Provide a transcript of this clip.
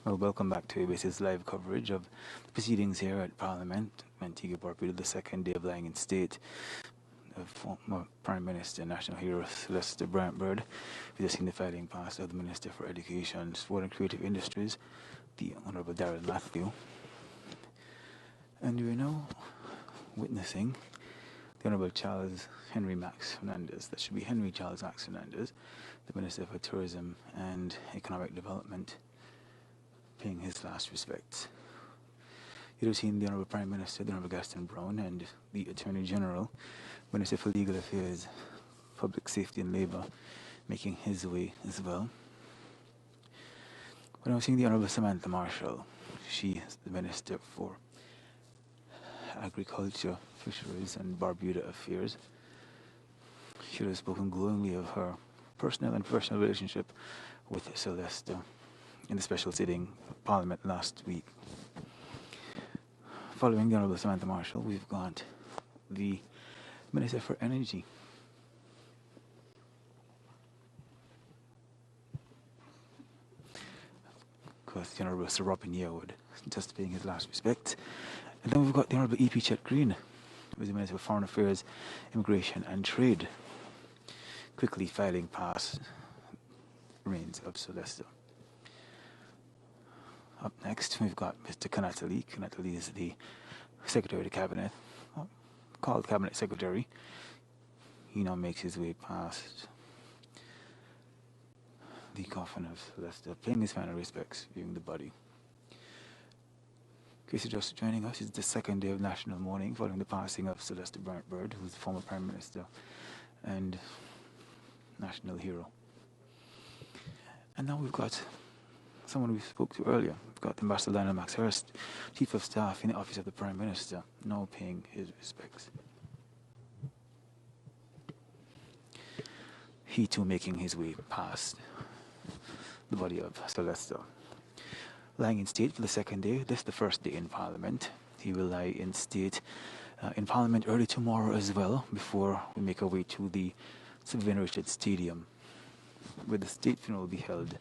Well, welcome back to ABC's live coverage of the proceedings here at Parliament, Antigua and Barbuda, the second day of lying in state. Former Prime Minister and national hero Celeste Bryant, we just seen the filing past of the Minister for Education, Sport and Creative Industries, the Honourable Darrell Matthew. And we're now witnessing the Honourable Charles Henry Max Fernandez, that should be Henry Charles Max Fernandez, the Minister for Tourism and Economic Development, paying his last respects. You'd have seen the Honourable Prime Minister, the Honourable Gaston Brown, and the Attorney General, Minister for Legal Affairs, Public Safety and Labour, making his way as well. When I was seeing the Honourable Samantha Marshall, she is the Minister for Agriculture, Fisheries and Barbuda Affairs. She would have spoken glowingly of her personal and professional relationship with Celeste in the special sitting of Parliament last week. Following the Honourable Samantha Marshall, we've got the Minister for Energy. Of course, the Honourable Sir Robin Yearwood, just paying his last respects. And then we've got the Honourable E.P. Chet Green, who is the Minister for Foreign Affairs, Immigration and Trade, quickly filing past the reins of Celeste. Up next, we've got Mr. Kanatali. Kanatali is the Secretary of the Cabinet, called Cabinet Secretary. He now makes his way past the coffin of Celeste, paying his final respects, viewing the body. In case you're just joining us, it's the second day of national mourning following the passing of Celeste Bryant, who's the former Prime Minister and national hero. And now we've got someone we spoke to earlier. We've got Ambassador Lionel Maxhurst, Chief of Staff in the Office of the Prime Minister, now paying his respects. He too making his way past the body of Celeste. Lying in state for the second day, this is the first day in Parliament. He will lie in state in Parliament early tomorrow as well, before we make our way to the Sir Vivian Richards Stadium, where the state funeral will be held